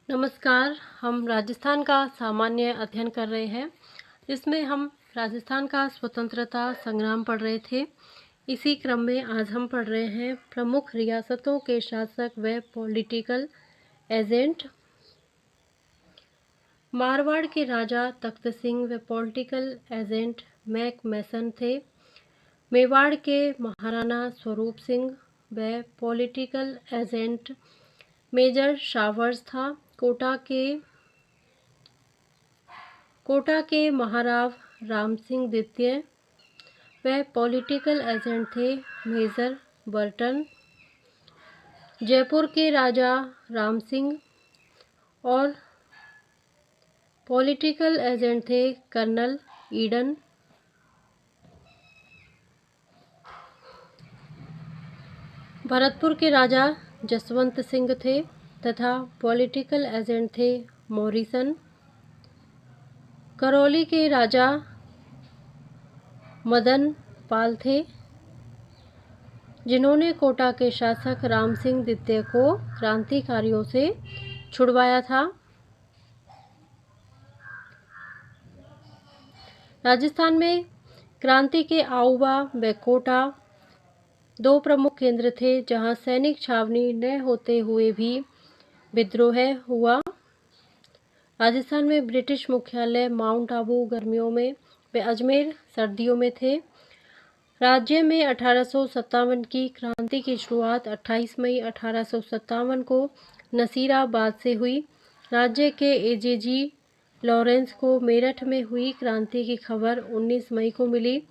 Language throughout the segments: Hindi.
नमस्कार। हम राजस्थान का सामान्य अध्ययन कर रहे हैं, जिसमें हम राजस्थान का स्वतंत्रता संग्राम पढ़ रहे थे। इसी क्रम में आज हम पढ़ रहे हैं प्रमुख रियासतों के शासक व पॉलिटिकल एजेंट। मारवाड़ के राजा तख्त सिंह व पॉलिटिकल एजेंट मैक मैसन थे। मेवाड़ के महाराणा स्वरूप सिंह व पॉलिटिकल एजेंट मेजर शावर्स था। कोटा के महाराव राम सिंह द्वितीय व पॉलिटिकल एजेंट थे मेजर बर्टन। जयपुर के राजा राम सिंह और पॉलिटिकल एजेंट थे कर्नल ईडन। भरतपुर के राजा जसवंत सिंह थे तथा पॉलिटिकल एजेंट थे मॉरिसन। करौली के राजा मदन पाल थे, जिन्होंने कोटा के शासक राम सिंह द्वितीय को क्रांतिकारियों से छुड़वाया था। राजस्थान में क्रांति के आउवा व कोटा दो प्रमुख केंद्र थे, जहां सैनिक छावनी न होते हुए भी विद्रोह हुआ। राजस्थान में ब्रिटिश मुख्यालय माउंट आबू गर्मियों में व अजमेर सर्दियों में थे। राज्य में 1857 की क्रांति की शुरुआत 28 मई 1857 को नसीराबाद से हुई। राज्य के एजेजी लॉरेंस को मेरठ में हुई क्रांति की खबर 19 मई को मिली।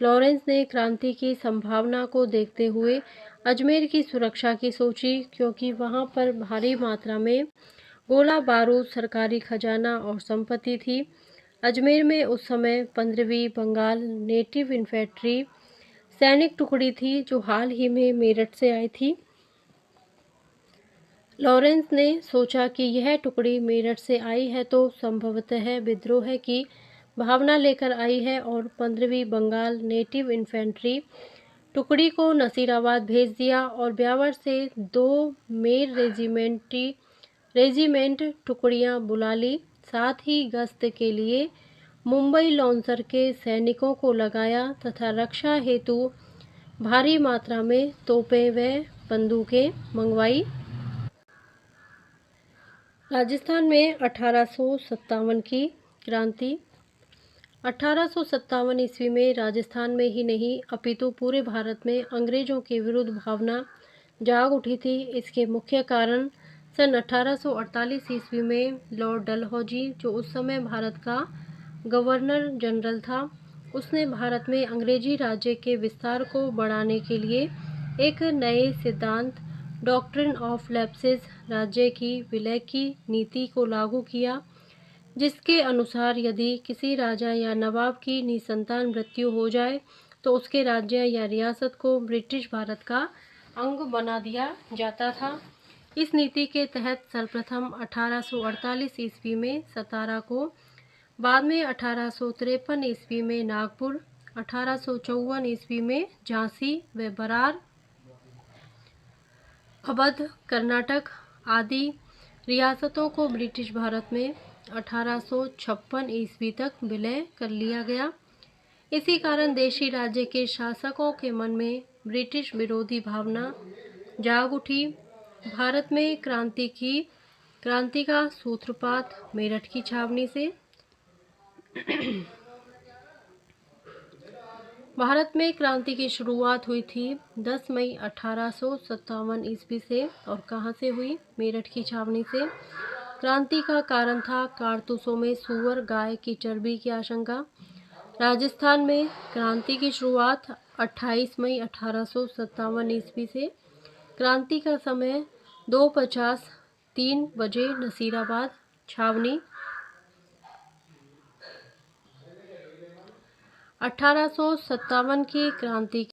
लॉरेंस ने क्रांति की संभावना को देखते हुए अजमेर की सुरक्षा की सोची, क्योंकि वहां पर भारी मात्रा में गोला बारूद, सरकारी खजाना और संपत्ति थी। अजमेर में उस समय 15वीं बंगाल नेटिव इन्फेंट्री सैनिक टुकड़ी थी, जो हाल ही में मेरठ से आई थी। लॉरेंस ने सोचा कि यह टुकड़ी मेरठ से आई है तो संभवतः विद्रोह की भावना लेकर आई है, और 15वीं बंगाल नेटिव इन्फेंट्री टुकड़ी को नसीराबाद भेज दिया और ब्यावर से 2 मेर रेजिमेंट टुकड़ियां बुला ली। साथ ही गश्त के लिए मुंबई लॉन्सर के सैनिकों को लगाया तथा रक्षा हेतु भारी मात्रा में तोपें व बंदूकें मंगवाई। राजस्थान में 1857 की क्रांति। 1857 ईस्वी में राजस्थान में ही नहीं अपितु पूरे भारत में अंग्रेजों के विरुद्ध भावना जाग उठी थी। इसके मुख्य कारण सन 1848 ईस्वी में लॉर्ड डलहौजी, जो उस समय भारत का गवर्नर जनरल था, उसने भारत में अंग्रेजी राज्य के विस्तार को बढ़ाने के लिए एक नए सिद्धांत डॉक्ट्रिन ऑफ लैप्सेस, राज्य की विलय की नीति को लागू किया, जिसके अनुसार यदि किसी राजा या नवाब की निसंतान मृत्यु हो जाए तो उसके राज्य या रियासत को ब्रिटिश भारत का अंग बना दिया जाता था। इस नीति के तहत सर्वप्रथम 1848 ईस्वी में सतारा को, बाद में 1853 ईस्वी में नागपुर, 1854 ईस्वी में झांसी व बरार, अवध, कर्नाटक आदि रियासतों को ब्रिटिश भारत में 1856 ईस्वी तक विलय कर लिया गया। इसी कारण देशी राज्य के शासकों के मन में ब्रिटिश विरोधी भावना जाग उठी। भारत में क्रांति का सूत्रपात मेरठ की छावनी से। भारत में क्रांति की शुरुआत हुई थी 10 मई 1857 ईस्वी से, और कहाँ से हुई? मेरठ की छावनी से। क्रांति का कारण था कारतूसों में सूअर गाय की चर्बी की आशंका। राजस्थान में क्रांति की शुरुआत 28 मई 1857 ईस्वी से। क्रांति का समय 2:50 3 बजे नसीराबाद छावनी। 1857 की क्रांति